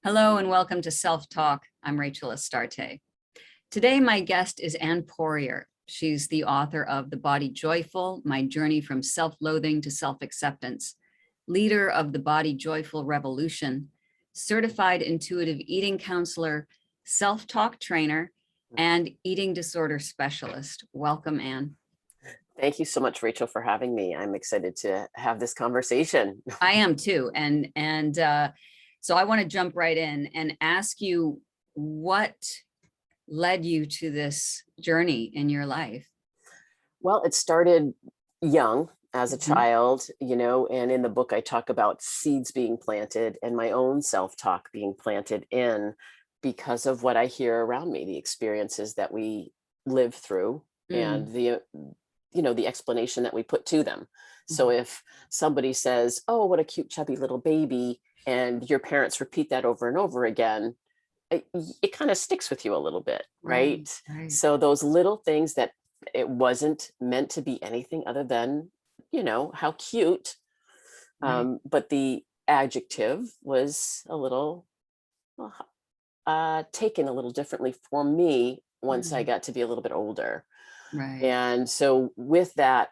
Hello and welcome to Self-Talk. I'm Rachel Astarte. Today, my guest is Anne Poirier. She's the author of The Body Joyful, My Journey from Self-Loathing to Self-Acceptance, leader of the Body Joyful Revolution, certified intuitive eating counselor, self-talk trainer, and eating disorder specialist. Welcome, Anne. Thank you so much, Rachel, for having me. I'm excited to have this conversation. I am too. So I want to jump right in and ask you what led you to this journey in your life? Well, it started young as a Mhm. child, and in the book I talk about seeds being planted and my own self-talk being planted in because of what I hear around me, the experiences that we live through and the explanation that we put to them. So if somebody says, "Oh, what a cute chubby little baby," and your parents repeat that over and over again, it kind of sticks with you a little bit, right? Right. So those little things that it wasn't meant to be anything other than, how cute. Right. But the adjective was a little taken a little differently for me once I got to be a little bit older. Right. And so with that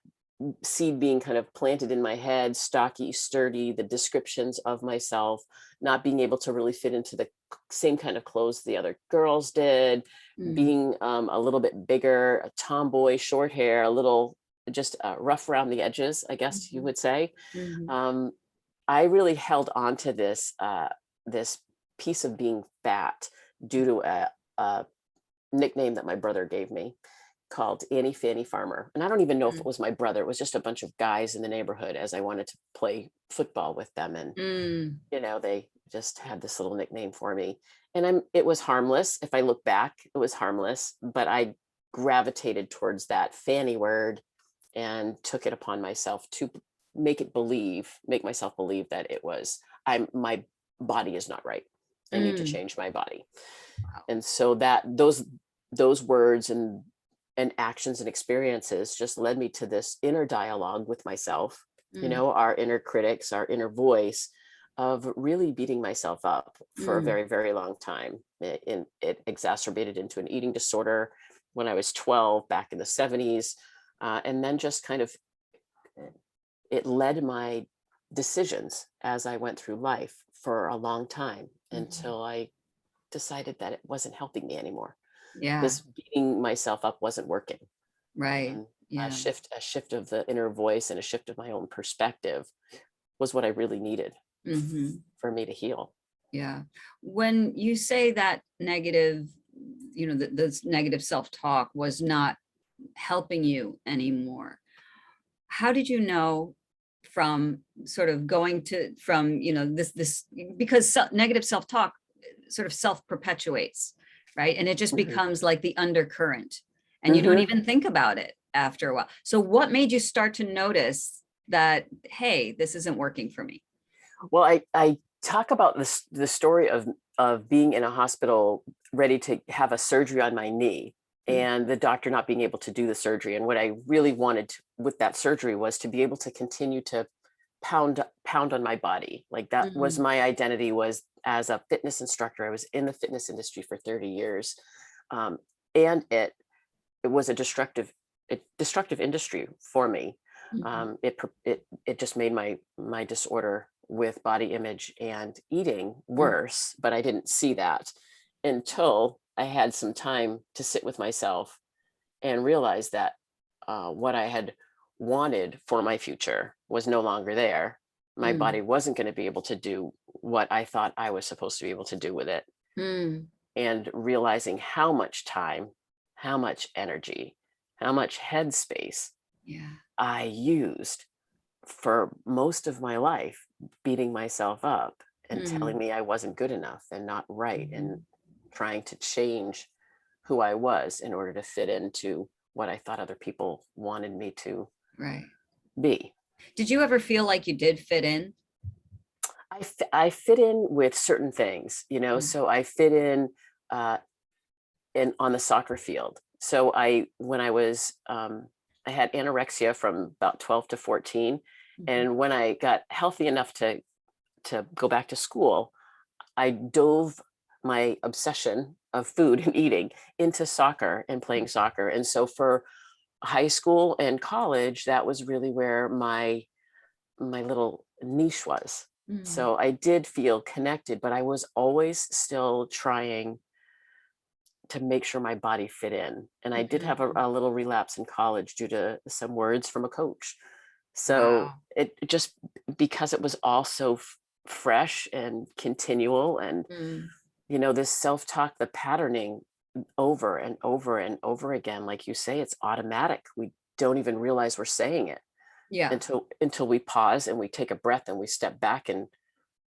seed being kind of planted in my head, stocky, sturdy, the descriptions of myself, not being able to really fit into the same kind of clothes the other girls did, being a little bit bigger, a tomboy, short hair, a little just rough around the edges, I guess you would say. Um, I really held on to this piece of being fat due to a nickname that my brother gave me called Annie Fanny Farmer. And I don't even know if it was my brother. It was just a bunch of guys in the neighborhood as I wanted to play football with them. And, they just had this little nickname for me. And it was harmless. If I look back, it was harmless, but I gravitated towards that Fanny word and took it upon myself to make myself believe that my body is not right. I need to change my body. Wow. And so those words and actions and experiences just led me to this inner dialogue with myself, our inner critics, our inner voice of really beating myself up for a very, very long time. It exacerbated into an eating disorder when I was 12 back in the 70s. And then just kind of, it led my decisions as I went through life for a long time until I decided that it wasn't helping me anymore. Yeah. This beating myself up wasn't working. Right. And Yeah. a shift of the inner voice and a shift of my own perspective was what I really needed for me to heal. Yeah. When you say that negative, this negative self-talk was not helping you anymore, how did you know from sort of going to from this because negative self-talk sort of self-perpetuates, right? And it just becomes like the undercurrent and you don't even think about it after a while. So what made you start to notice that, hey, this isn't working for me? Well, I talk about the story of being in a hospital ready to have a surgery on my knee and the doctor not being able to do the surgery. And what I really wanted with that surgery was to be able to continue to pound on my body. Like that was my identity, was as a fitness instructor. I was in the fitness industry for 30 years. And it was a destructive industry for me. It just made my disorder with body image and eating worse, but I didn't see that until I had some time to sit with myself and realize that what I had wanted for my future was no longer there. My body wasn't going to be able to do what I thought I was supposed to be able to do with it. And realizing how much time, how much energy, how much headspace I used for most of my life, beating myself up and telling me I wasn't good enough and not right, and trying to change who I was in order to fit into what I thought other people wanted me to be. Did you ever feel like you did fit in? I fit in with certain things, so I fit in on the soccer field. So when I was, I had anorexia from about 12 to 14. And when I got healthy enough to go back to school, I dove my obsession of food and eating into soccer and playing soccer. And so for high school and college, that was really where my little niche was. Mm, So I did feel connected, but I was always still trying to make sure my body fit in. And I did have mhm. a little relapse in college due to some words from a coach. So Wow. it just, because it was all so fresh and continual, and Mm, this self-talk, the patterning over and over and over again, like you say, it's automatic. We don't even realize we're saying it yeah, until we pause and we take a breath and we step back and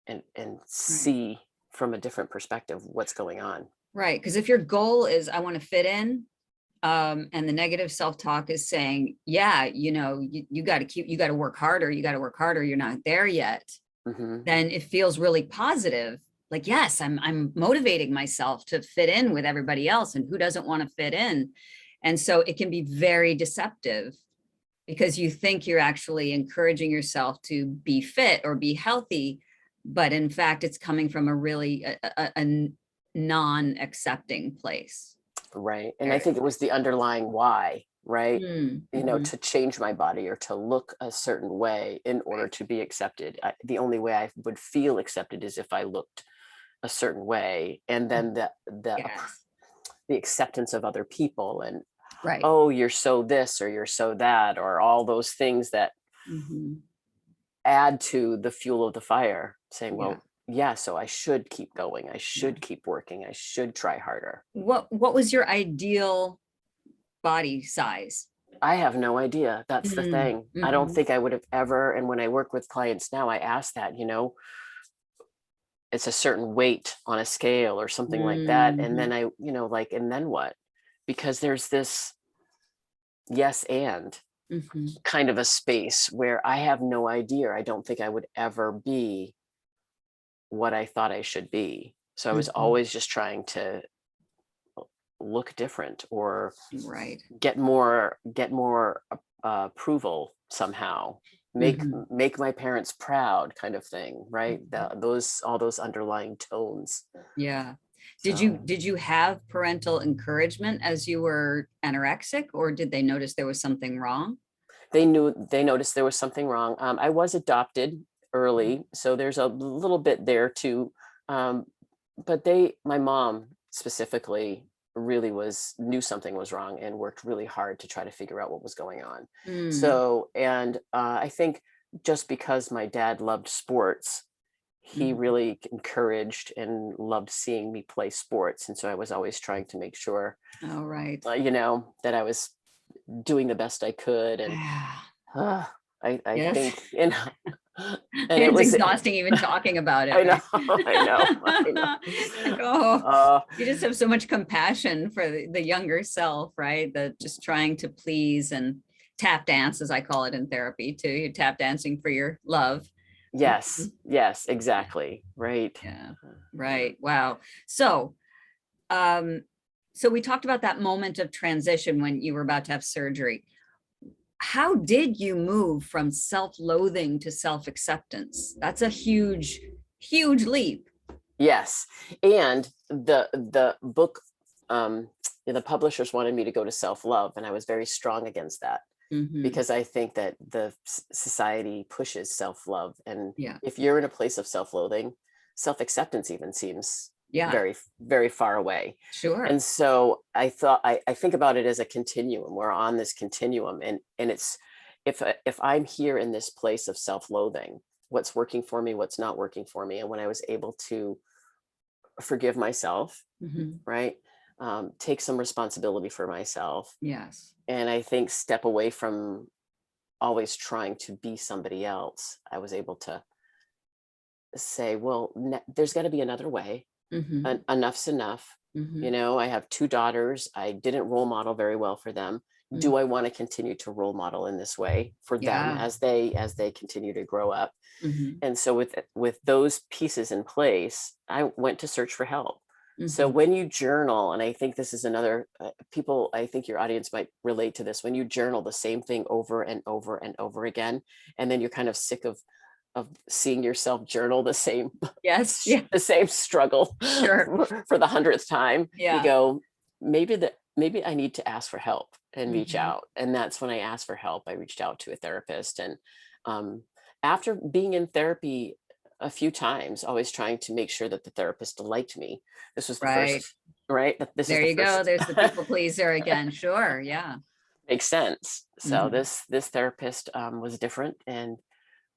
right. see from a different perspective what's going on. Right. Because if your goal is I want to fit in, and the negative self-talk is saying, yeah, you got to you got to work harder, you're not there yet, Hmm. then it feels really positive. Like, yes, I'm motivating myself to fit in with everybody else, and who doesn't want to fit in? And so it can be very deceptive because you think you're actually encouraging yourself to be fit or be healthy, but in fact, it's coming from a really a non-accepting place. Right. And I Very. think it was the underlying why, right? Mm, mhm. To change my body or to look a certain way in order Right. to be accepted. The only way I would feel accepted is if I looked a certain way. And Mm, then yes. the acceptance of other people, and, Right. oh, you're so this or you're so that, or all those things that Mhm. add to the fuel of the fire, saying, Yeah. well, yeah, so I should keep going. I Yeah. should keep working. I should try harder. What was your ideal body size? I have no idea. That's the Mm, thing. I don't mhm, think I would have ever. And when I work with clients now, I ask that, it's a certain weight on a scale or something like that. And then mhm, like, and then what? Because there's this yes and mhm, kind of a space where I have no idea. I don't think I would ever be what I thought I should be. So I was mhm. always just trying to look different or Right. get more approval somehow, make Mhm. make my parents proud, kind of thing, right? Mhm. Those, all those underlying tones. Yeah. So Did you have parental encouragement as you were anorexic, or did they notice there was something wrong? they noticed there was something wrong. I was adopted early, so there's a little bit there too. um, but my mom specifically really knew something was wrong and worked really hard to try to figure out what was going on. Mm, So, and I think just because my dad loved sports, he mhm. really encouraged and loved seeing me play sports, and so I was always trying to make sure, All right. that I was doing the best I could. And Ah, uh, I yes. think, and it It's was, exhausting even talking about it, I know, right? I know, I know. Like, oh, Uh, you just have so much compassion for the younger self, right? That just trying to please and tap dance, as I call it in therapy, too. You're tap dancing for your love. yes, Mhm. yes, exactly, right. Yeah, Yeah. right. Wow. So, um, so we talked about that moment of transition when you were about to have surgery. How did you move from self-loathing to self-acceptance? That's a huge, huge leap. Yes, and the book, um, the publishers wanted me to go to self-love, and I was very strong against that, Mhm. because I think that the society pushes self-love, and Yeah. if you're in a place of self-loathing, self-acceptance even seems Yeah, very far away. sure. And so I think about it as a continuum. We're on this continuum, and it's, if I'm here in this place of self-loathing, what's working for me, what's not working for me, and when I was able to forgive myself, Mhm. right? Take some responsibility for myself. Yes. And I think step away from always trying to be somebody else. I was able to say, well, there's got to be another way. Mhm. Enough's enough. Mhm. I have two daughters. I didn't role model very well for them. Mm. Do I want to continue to role model in this way for them Yeah. as they continue to grow up? Mhm. And so with those pieces in place, I went to search for help. So Mhm. when you journal, and I think this is another, people, I think your audience might relate to this, when you journal the same thing over and over and over again, and then you're kind of sick seeing yourself journal the same Yes. Yeah. the same struggle Sure. for the 100th time, you Yeah. go, maybe I need to ask for help and reach Mhm. out. And that's when I asked for help. I reached out to a therapist. And um, after being in therapy a few times, always trying to make sure that the therapist liked me. This was the Right. first, right? This is There the you go. first. There's the people pleaser again. Sure. Yeah. Makes sense. So Mhm. this therapist was different, and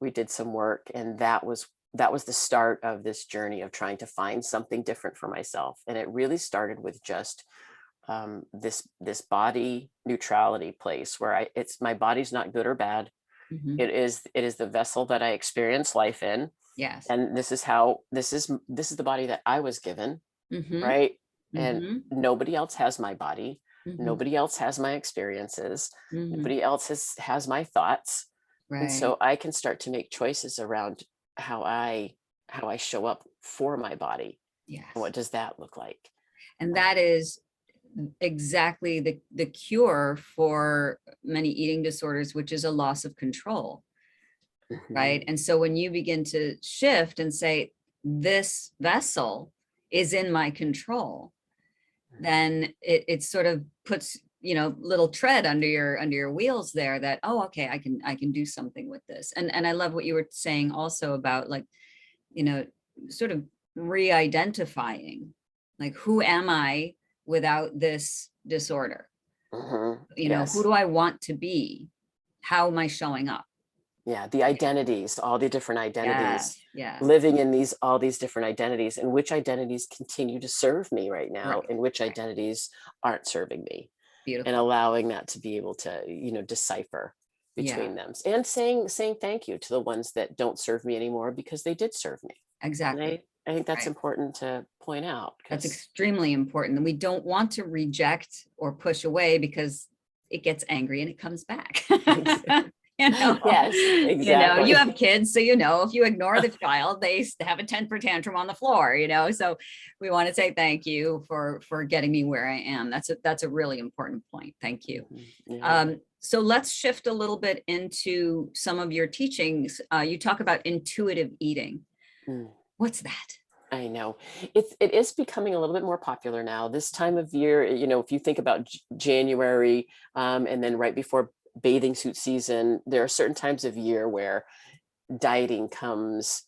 we did some work, and that was the start of this journey of trying to find something different for myself. And it really started with just this body neutrality place where it's my body's not good or bad. Mhm. It is the vessel that I experience life in, Yes. and this is the body that I was given, Mhm. right? And Mhm. nobody else has my body. Mhm. Nobody else has my experiences. Mhm. Nobody else has my thoughts. And Right. so I can start to make choices around how I how I show up for my body. And Yes. what does that look like? And that Um, is exactly the cure for many eating disorders, which is a loss of control, right? mhm, And so when you begin to shift and say, this vessel is in my control, mhm, then it sort of puts, little tread under your wheels there that, oh, okay, I can do something with this. And I love what you were saying also about, like, you know, sort of re-identifying, like, who am I without this disorder? Who yes. do I want to be? How am I showing up? Yeah, the identities, all the different identities, Yes, yes. living in all these different identities, and which identities continue to serve me right now, Right, and which right. identities aren't serving me, and Beautiful. allowing that to be able to, decipher Yeah, between them, and saying thank you to the ones that don't serve me anymore because they did serve me. And exactly. I think that's Right. important to point out That's because extremely important. And we don't want to reject or push away because it gets angry and it comes back. you know, yes, you exactly. have kids, so if you ignore the child, they have a temper tantrum on the floor. So we want to say thank you for getting me where I am. That's a really important point. Thank you. Mhm, yeah. So let's shift a little bit into some of your teachings. You talk about intuitive eating. Mm. What's that? I know. It is becoming a little bit more popular now. This time of year, if you think about January, and then right before bathing suit season, there are certain times of year where dieting comes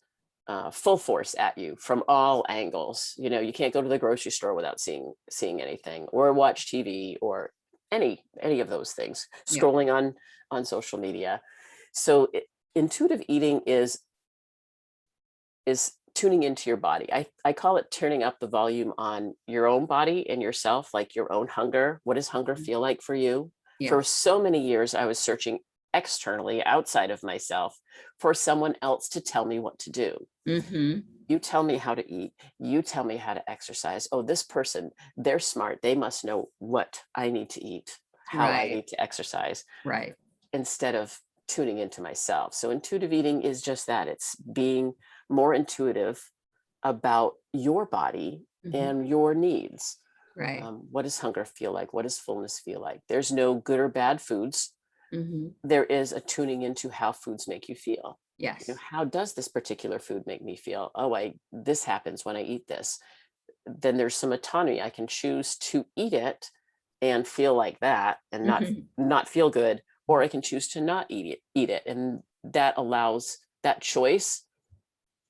full force at you from all angles. You can't go to the grocery store without seeing anything, or watch TV, or any of those things. Yeah. Scrolling on social media. So intuitive eating is tuning into your body. I call it turning up the volume on your own body and yourself, like your own hunger. What does hunger feel like for you? For Yes. so many years, I was searching externally outside of myself for someone else to tell me what to do. Mm-hmm. You tell me how to eat. You tell me how to exercise. Oh, this person, they're smart. They must know what I need to eat, how I Right. need to exercise, Right. instead of tuning into myself. So intuitive eating is just that. It's being more intuitive about your body Mm-hmm. and your needs. Right. What does hunger feel like? What does fullness feel like? There's no good or bad foods. Mm-hmm. There is a tuning into how foods make you feel. Yes. How does this particular food make me feel? Oh, this happens when I eat this. Then there's some autonomy. I can choose to eat it and feel like that and Mm-hmm. not feel good, or I can choose to not eat it. And that choice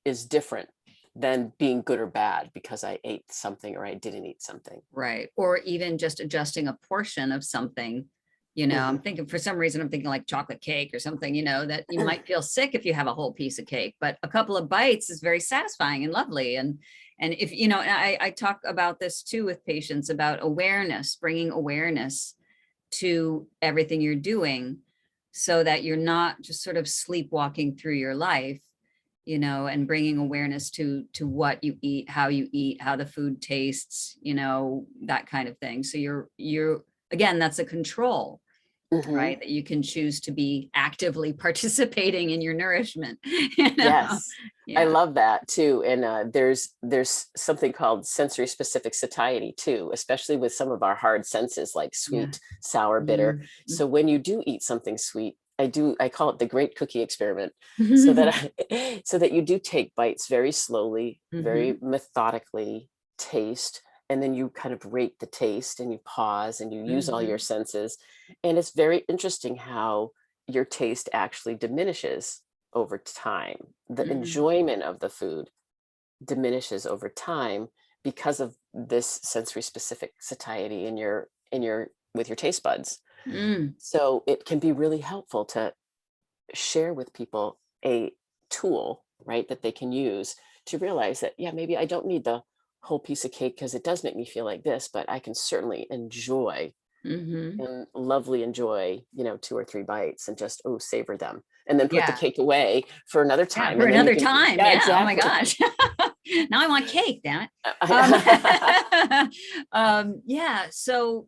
is different than being good or bad because I ate something or I didn't eat something. Right. Or even just adjusting a portion of something. I'm Mhm. thinking, for some reason, I'm thinking like chocolate cake or something, that you might feel sick if you have a whole piece of cake, but a couple of bites is very satisfying and lovely. And if, and I talk about this too with patients about awareness, bringing awareness to everything you're doing so that you're not just sort of sleepwalking through your life, and bringing awareness to what you eat, how the food tastes, that kind of thing. So you're again, that's a control, Mhm. right? That you can choose to be actively participating in your nourishment. you know? Yes. I Yeah. love that too. And there's something called sensory specific satiety too, especially with some of our hard senses like Yeah. sweet, sour, bitter. Mhm. So when you do eat something sweet, I call it the great cookie experiment, so that so that you do take bites very slowly, very Mhm, methodically, taste, and then you kind of rate the taste and you pause and you use all your mhm, senses. And it's very interesting how your taste actually diminishes over time. The mhm. enjoyment of the food diminishes over time because of this sensory specific satiety in your with your taste buds. Mm, So it can be really helpful to share with people a tool, right, that they can use to realize that, yeah, maybe I don't need the whole piece of cake because it does make me feel like this, but I can certainly enjoy mhm. and lovely enjoy, 2 or 3 bites and just, oh, savor them. And then put the Yeah, cake away for another yeah, time. for And then you another can, time, yeah, yeah, oh my exactly. gosh. Now I want cake, damn it. Um, yeah, so,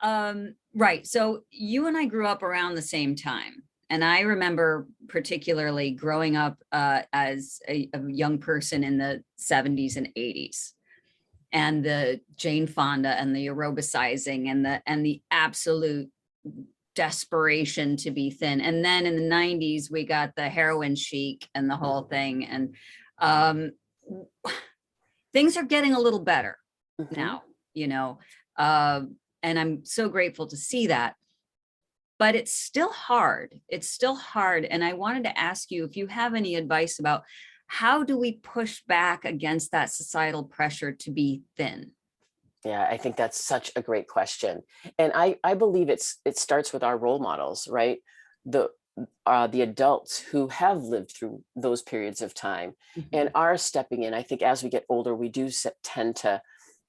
right, so you and I grew up around the same time, and I remember particularly growing up, as a young person in the 70s and 80s, and the Jane Fonda and the aerobicizing and the absolute desperation to be thin. And then in the 90s, we got the heroin chic and the whole thing. And um, things are getting a little better Hmm. now, you know, uh, and I'm so grateful to see that. But it's still hard. It's still hard. And I wanted to ask you if you have any advice about how do we push back against that societal pressure to be thin? Yeah, I think that's such a great question. And I believe it starts with our role models, right? The the adults who have lived through those periods of time and Mhm. are stepping in. I think as we get older, we do tend to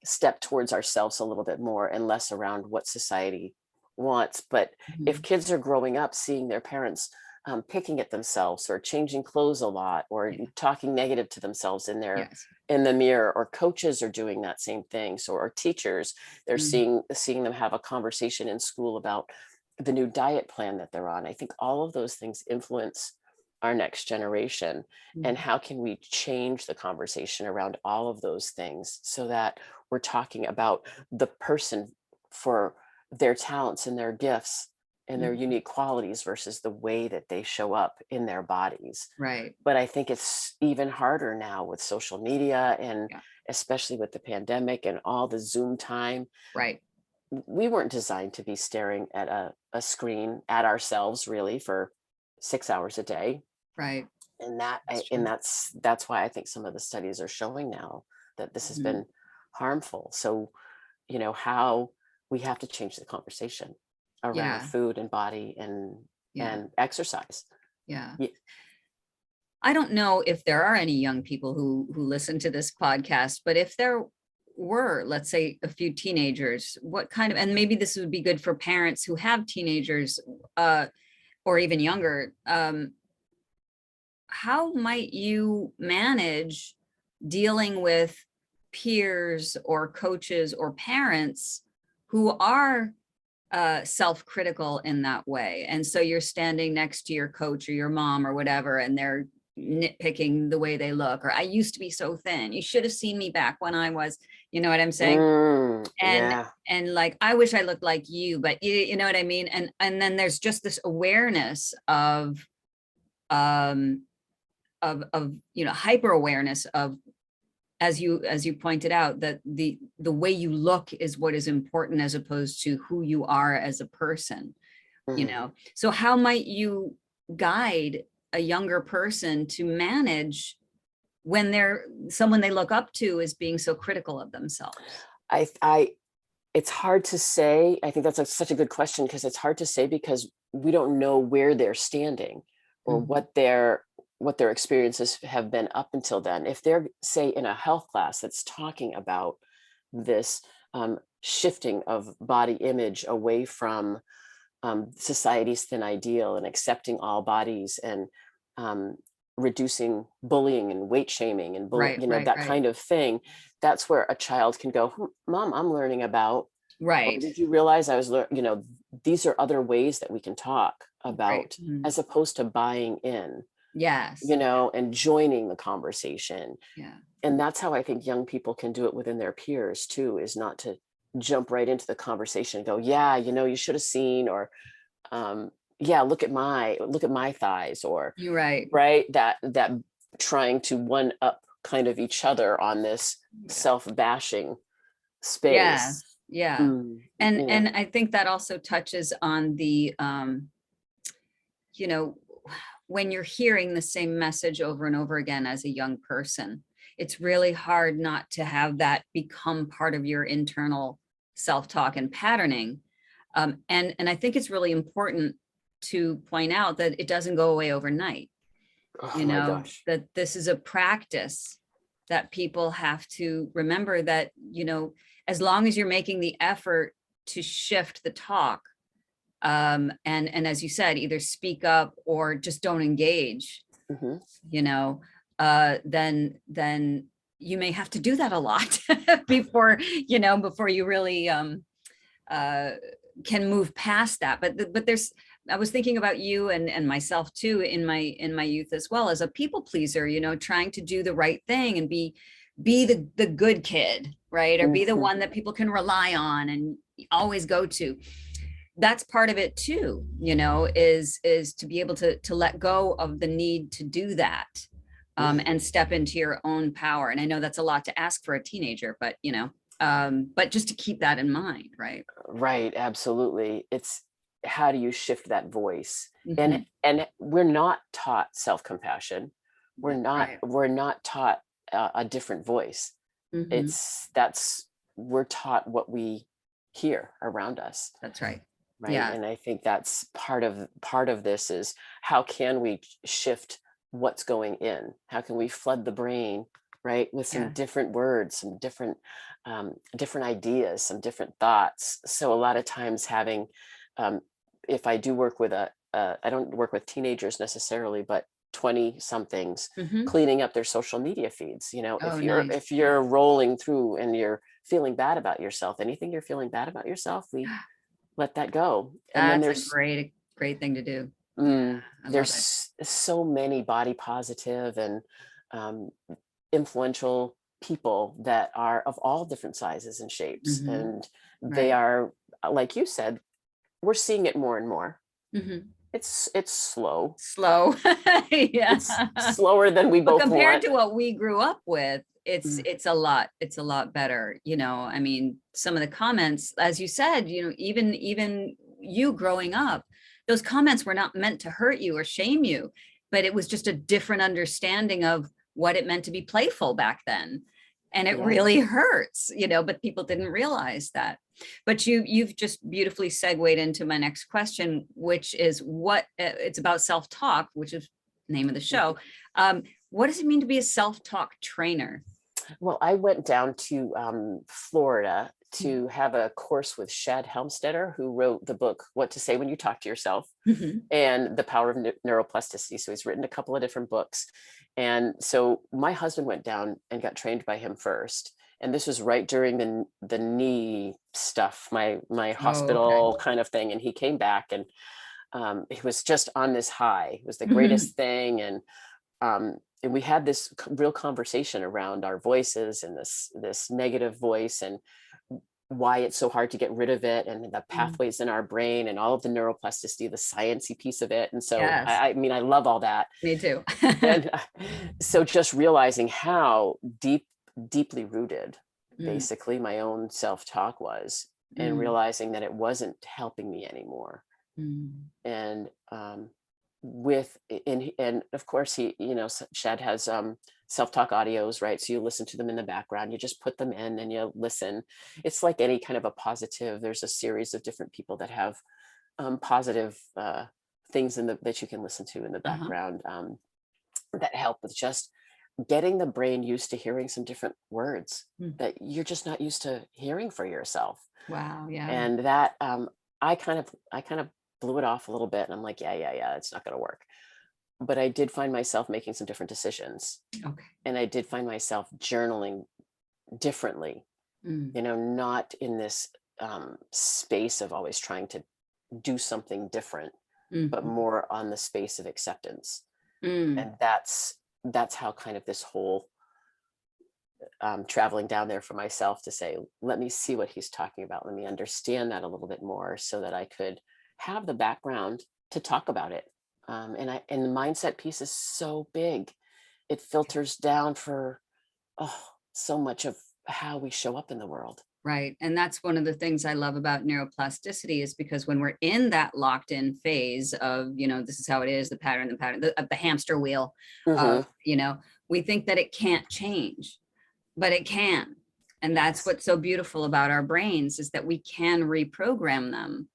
step towards ourselves a little bit more and less around what society wants. But if Mhm. kids are growing up seeing their parents picking at themselves or changing clothes a lot or Yeah. talking negative to themselves Yes. in the mirror, or coaches are doing that same thing, so or teachers, they're Mm. seeing them have a conversation in school about the new diet plan that they're on. I think all of those things influence our next generation. And Mhm. how can we change the conversation around all of those things so that we're talking about the person for their talents and their gifts and their Mhm. unique qualities versus the way that they show up in their bodies. Right. But I think it's even harder now with social media and Yeah. especially with the pandemic and all the Zoom time. Right. We weren't designed to be staring at a screen at ourselves really for 6 hours a day. Right. And That's true. and that's why I think some of the studies are showing now that this has Mhm. been harmful. So, how we have to change the conversation around Yeah. food and body Yeah. and exercise. Yeah. Ye- I don't know if there are any young people who listen to this podcast, but if there were, let's say, a few teenagers, what kind of, and maybe this would be good for parents who have teenagers, or even younger, how might you manage dealing with peers or coaches or parents who are self-critical in that way? And so you're standing next to your coach or your mom or whatever, and they're nitpicking the way they look, or I used to be so thin. You should have seen me back when I was, you know what I'm saying? And yeah. like, I wish I looked like you, but you know what I mean? And then there's just this awareness um of hyper awareness of, as you pointed out, that the way you look is what is important as opposed to who you are as a person. Mhm. So how might you guide a younger person to manage when they're someone they look up to is being so critical of themselves? I It's hard to say. I think that's such a good question because it's hard to say because we don't know where they're standing or Mhm. what their experiences have been up until then. If they're, say, in a health class that's talking about this shifting of body image away from society's thin ideal and accepting all bodies and um, reducing bullying and weight shaming and Right, right, that right, kind of thing, that's where a child can go, "Hmm, Mom, I'm learning about, or right, did you realize I was these are other ways that we can talk right. about Mhm. as opposed to buying in, Yes. and joining the conversation." Yeah. And that's how I think young people can do it within their peers too, is not to jump right into the conversation and go, yeah, you should have seen, or yeah, look at my thighs, or You're right. right, that trying to one up kind of each other on this Yeah. self-bashing space. Yes. Yeah. Mm, yeah. And I think that also touches on the, you know, when you're hearing the same message over and over again as a young person, it's really hard not to have that become part of your internal self-talk and patterning. And I think it's really important to point out that it doesn't go away overnight, Oh my gosh. that this is a practice that people have to remember, that, as long as you're making the effort to shift the talk, and as you said, either speak up or just don't engage, Hmm. you know, then you may have to do that a lot before, before you really uh, can move past that. But I was thinking about you and myself too, in my youth as well, as a people pleaser, trying to do the right thing and be the good kid, right? Or be the Hmm. one that people can rely on and always go to. That's part of it too, is to be able to let go of the need to do that, Yeah. and step into your own power. And I know that's a lot to ask for a teenager, but just to keep that in mind, right? Right, absolutely. It's how do you shift that voice? Hmm. And we're not taught self-compassion. Right. We're not taught a different voice. Hmm. It's that's we're taught what we hear around us, That's right. right? Yeah. And I think that's part of this is how can we shift what's going in? How can we flood the brain, right, with some Yeah. different words, some different ideas, some different thoughts. So a lot of times having, um, if I do work with I don't work with teenagers necessarily, but 20 somethings Hmm. cleaning up their social media feeds. Oh, nice. If Yeah. you're rolling through and you're feeling bad about yourself, anything you're feeling bad about yourself, we let that go. And then That's a great thing to do. Yeah, I love it. so many body positive and um, influential people that are of all different sizes and shapes, Hmm. and they Right. are, like you said, we're seeing it more and more. Hmm. It's slow. Slow. Yeah. It's slower than we But both compared want. to what we grew up with, it's Mm, it's a lot better. I mean, some of the comments, as you said, even you growing up, those comments were not meant to hurt you or shame you, but it was just a different understanding of what it meant to be playful back then. And it yeah. really hurts, but people didn't realize that. But you've just beautifully segued into my next question, which is what it's about self-talk, which is the name of the show. Mhm. What does it mean to be a self-talk trainer? Well, I went down to Florida Mhm. to have a course with Shad Helmstetter, who wrote the book What to Say When You Talk to Yourself Mhm. and The Power of Neuroplasticity. So he's written a couple of different books. And so my husband went down and got trained by him first. And this was right during the knee stuff, my Oh, okay. hospital kind of thing. And he came back and he was just on this high. It was the Mhm. greatest thing. And we had this real conversation around our voices and this negative voice and why it's so hard to get rid of it and the Mm. pathways in our brain and all of the neuroplasticity, the sciencey piece of it. And so Yes, I mean, I love all that. me too. And so just realizing how deeply rooted Mm, basically my own self-talk was, and mm, realizing that it wasn't helping me anymore. mm. And with and of course he, Shad has self-talk audios, right? So you listen to them in the background, you just put them in and you listen. It's like any kind of a positive, there's a series of different people that have positive things that you can listen to in the Uh-huh. background, that help with just getting the brain used to hearing some different words Mm. that you're just not used to hearing for yourself. Wow, yeah. And that I kind of blew it off a little bit, and I'm like, yeah, it's not going to work. But I did find myself making some different decisions, Okay. and I did find myself journaling differently, Mm, not in this space of always trying to do something different, but mhm, more on the space of acceptance. mm. And that's how kind of this whole traveling down there for myself to say, let me see what he's talking about. Let me understand that a little bit more so that I could have the background to talk about it. And the mindset piece is so big. It filters down for, oh, so much of how we show up in the world. Right. And that's one of the things I love about neuroplasticity, is because when we're in that locked in phase of, this is how it is, the pattern, the hamster wheel Hmm. of, we think that it can't change, but it can. And that's Yes. what's so beautiful about our brains, is that we can reprogram them.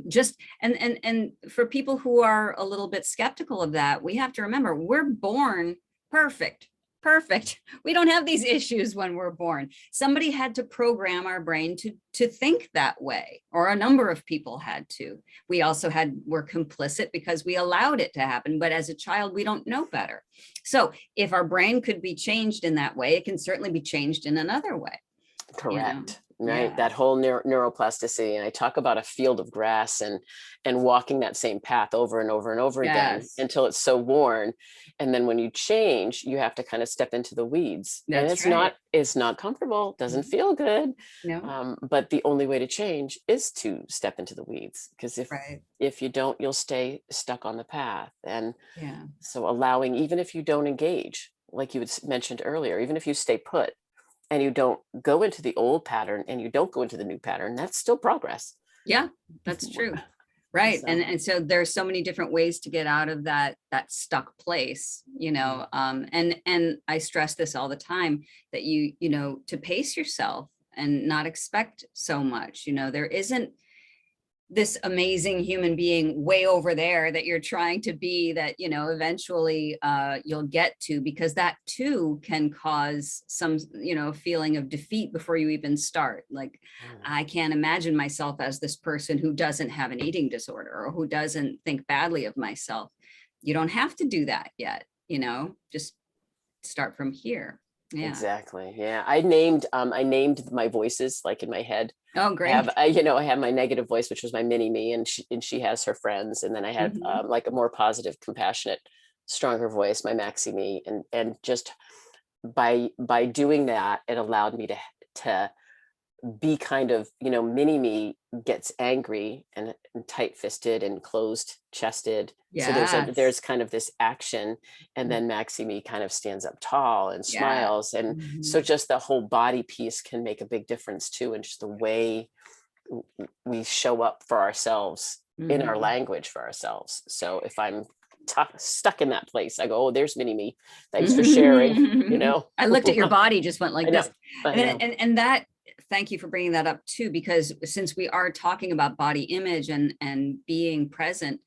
Just and for people who are a little bit skeptical of that, we have to remember we're born perfect. Perfect. We don't have these issues when we're born. Somebody had to program our brain to think that way, or a number of people had to. We also were complicit because we allowed it to happen. But as a child, we don't know better. So if our brain could be changed in that way, it can certainly be changed in another way. Correct. Right. Yeah. That whole neuroplasticity. And I talk about a field of grass and walking that same path over and over and over again Yes, until it's so worn. And then when you change, you have to kind of step into the weeds. And that's right. it's not comfortable, doesn't Mhm. feel good. No, But the only way to change is to step into the weeds. Because right. if you don't, you'll stay stuck on the path. And Yeah. so allowing, even if you don't engage, like you had mentioned earlier, even if you stay put, and you don't go into the old pattern and you don't go into the new pattern, that's still progress. Yeah, that's true. Right. So, And so there's so many different ways to get out of that stuck place, and I stress this all the time, that to pace yourself and not expect so much. There isn't this amazing human being way over there that you're trying to be, that eventually you'll get to, because that too can cause some feeling of defeat before you even start. Like, mm, I can't imagine myself as this person who doesn't have an eating disorder, or who doesn't think badly of myself. You don't have to do that yet. Just start from here. Yeah. exactly. Yeah. I named my voices, like in my head. Oh, great. I have my negative voice, which was my mini me, and she has her friends. And then I have Mhm. like a more positive, compassionate, stronger voice, my maxi me. And just by doing that, it allowed me to be kind of, mini me gets angry and tight-fisted and closed chested. So Yes. there's kind of this action, and then maxi me kind of stands up tall and Yes. smiles. And so Mhm. just the whole body piece can make a big difference too, and just the way we show up for ourselves in our Mhm. language for ourselves. So if I'm stuck in that place, I go, oh, there's mini me, thanks for sharing. I looked at your body, just went I like know, this. I And then, know. and that, thank you for bringing that up too, because since we are talking about body image and being present,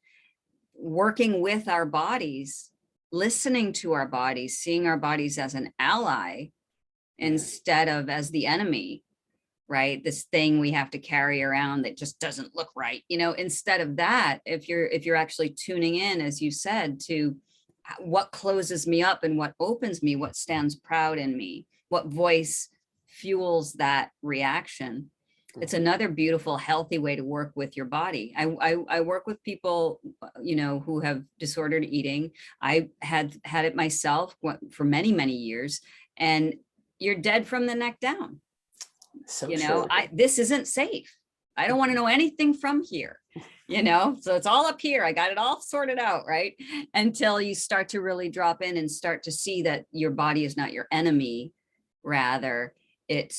working with our bodies, listening to our bodies, seeing our bodies as an ally Mm, instead of as the enemy, right? This thing we have to carry around that just doesn't look right. Instead of that, if you're actually tuning in, as you said, to what closes me up and what opens me, what stands proud in me, what voice fuels that reaction. It's mhm. another beautiful, healthy way to work with your body. I work with people, who have disordered eating. I had it myself for many, many years, and you're dead from the neck down. So true. This isn't safe. I don't want to know anything from here. So it's all up here. I got it all sorted out, right? Until you start to really drop in and start to see that your body is not your enemy. Rather, it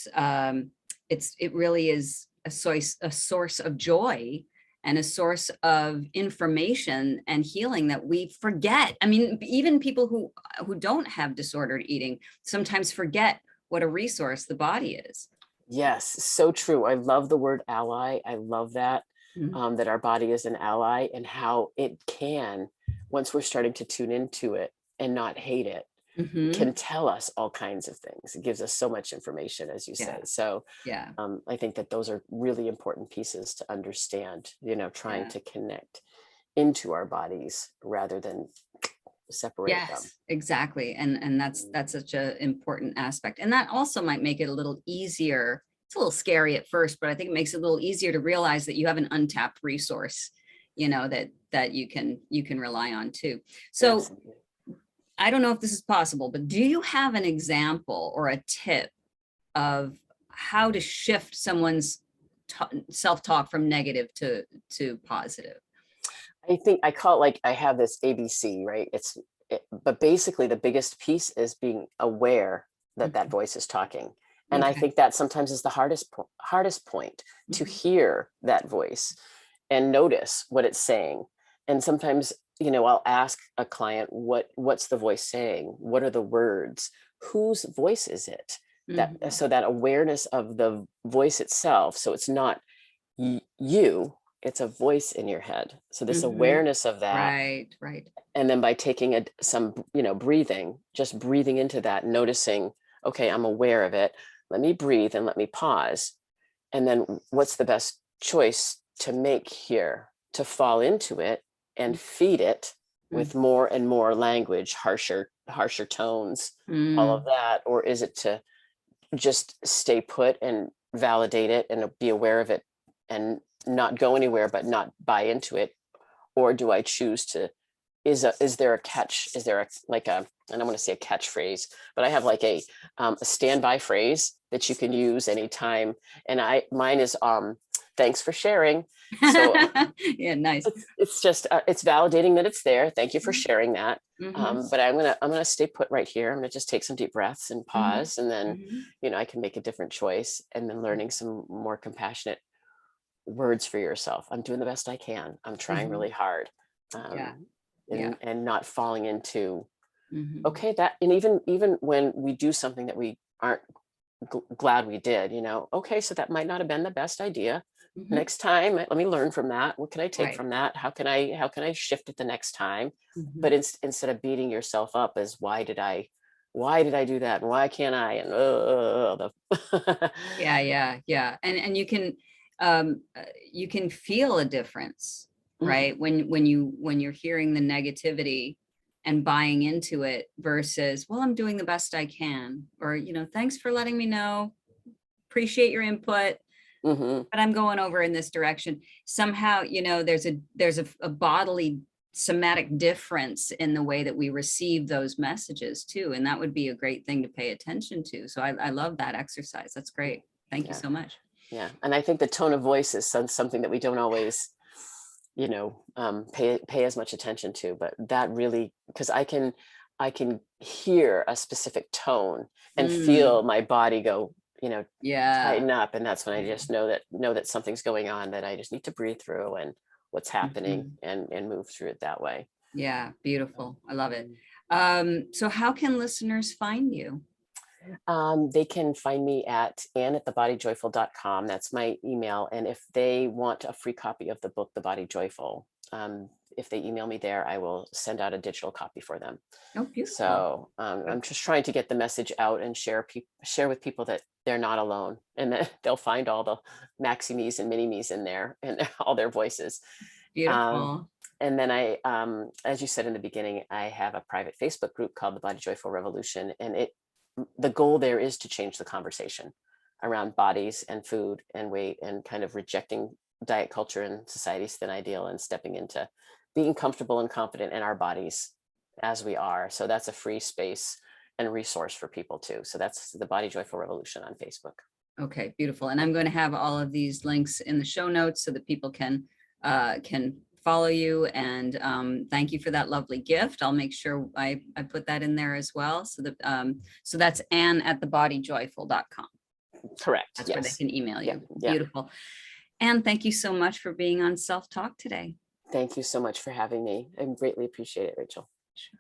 really is a source of joy, and a source of information and healing that we forget. I mean, even people who don't have disordered eating sometimes forget what a resource the body is. Yes, so true. I love the word ally. I love that, that our body is an ally, and how it can, once we're starting to tune into it and not hate it, Mm-hmm. can tell us all kinds of things. It gives us so much information, as you Yeah, say. So yeah, I think that those are really important pieces to understand, trying yeah. to connect into our bodies rather than separate them. Yes, exactly. And that's such an important aspect. And that also might make it a little easier. It's a little scary at first, but I think it makes it a little easier to realize that you have an untapped resource, that you can rely on too. So Absolutely. I don't know if this is possible, but do you have an example or a tip of how to shift someone's self-talk from negative to positive? I think I call it, like, I have this ABC, right? But basically the biggest piece is being aware that that Mhm. voice is talking. And I Okay. think that sometimes is the hardest point, to Mhm. hear that voice and notice what it's saying. And sometimes, I'll ask a client, what's the voice saying? What are the words? Whose voice is it? Mhm. So that awareness of the voice itself. So it's not you, it's a voice in your head. So this Mhm. awareness of that, Right, right. and then by taking some breathing, just breathing into that, noticing, okay, I'm aware of it, let me breathe and let me pause, and then what's the best choice to make here, to fall into it and feed it Mhm. with more and more language, harsher tones, all of Mm. that, or is it to just stay put and validate it and be aware of it and not go anywhere but not buy into it? Or do I choose to, is there a catch, is there a, like a, I don't want to say a catchphrase, but I have like a standby phrase that you can use anytime, and mine is thanks for sharing. So Yeah, nice. it's just it's validating that it's there, thank you for sharing that. Mhm. But I'm gonna stay put right here, I'm gonna just take some deep breaths and Mhm. pause, and then Mhm. I can make a different choice, and then learning some more compassionate words for yourself. I'm doing the best I can. I'm trying Mhm. really hard. Yeah, Um, yeah. and not falling into, Mhm. okay, that, and even when we do something that we aren't glad we did, okay, so that might not have been the best idea. Mhm. Next time, let me learn from that. What can I take Right. from that? How can I shift it the next time? But Mhm. instead of beating yourself up as why did I do that? And why can't I? And the Yeah, yeah, yeah. And you can feel a difference, Mhm. right? When you're hearing the negativity and buying into it versus, well, I'm doing the best I can, or, thanks for letting me know, appreciate your input, Mhm. but I'm going over in this direction. Somehow, there's a bodily somatic difference in the way that we receive those messages too. And that would be a great thing to pay attention to. So I love that exercise. That's great. Thank you Yeah. so much. Yeah, and I think the tone of voice is something that we don't always, pay as much attention to. But that really, because I can hear a specific tone and Mm, feel my body go, yeah. tighten up, and that's when I Yeah. just know that something's going on, that I just need to breathe through and what's happening, Mhm. and move through it that way. Yeah. Beautiful. I love it. Um, So how can listeners find you? They can find me at ann@thebodyjoyful.com. That's my email. And if they want a free copy of the book, The Body Joyful, if they email me there, I will send out a digital copy for them. Oh, beautiful. So I'm just trying to get the message out and share with people that they're not alone, and that they'll find all the maxi me's and mini me's in there, and all their voices. Um, Beautiful. and then as you said in the beginning, I have a private Facebook group called the Body Joyful Revolution, and the goal there is to change the conversation around bodies and food and weight, and kind of rejecting diet culture and society's thin ideal, and stepping into being comfortable and confident in our bodies as we are. So that's a free space and resource for people too. So that's the Body Joyful Revolution on Facebook. Okay, beautiful. And I'm going to have all of these links in the show notes so that people can follow you. And thank you for that lovely gift. I'll make sure I put that in there as well. So that's Ann@thebodyjoyful.com. Correct. That's where they Yes. can email Yeah. you. Yeah. Beautiful. And thank you so much for being on Self Talk today. Thank you so much for having me. I greatly appreciate it, Rachel. Sure.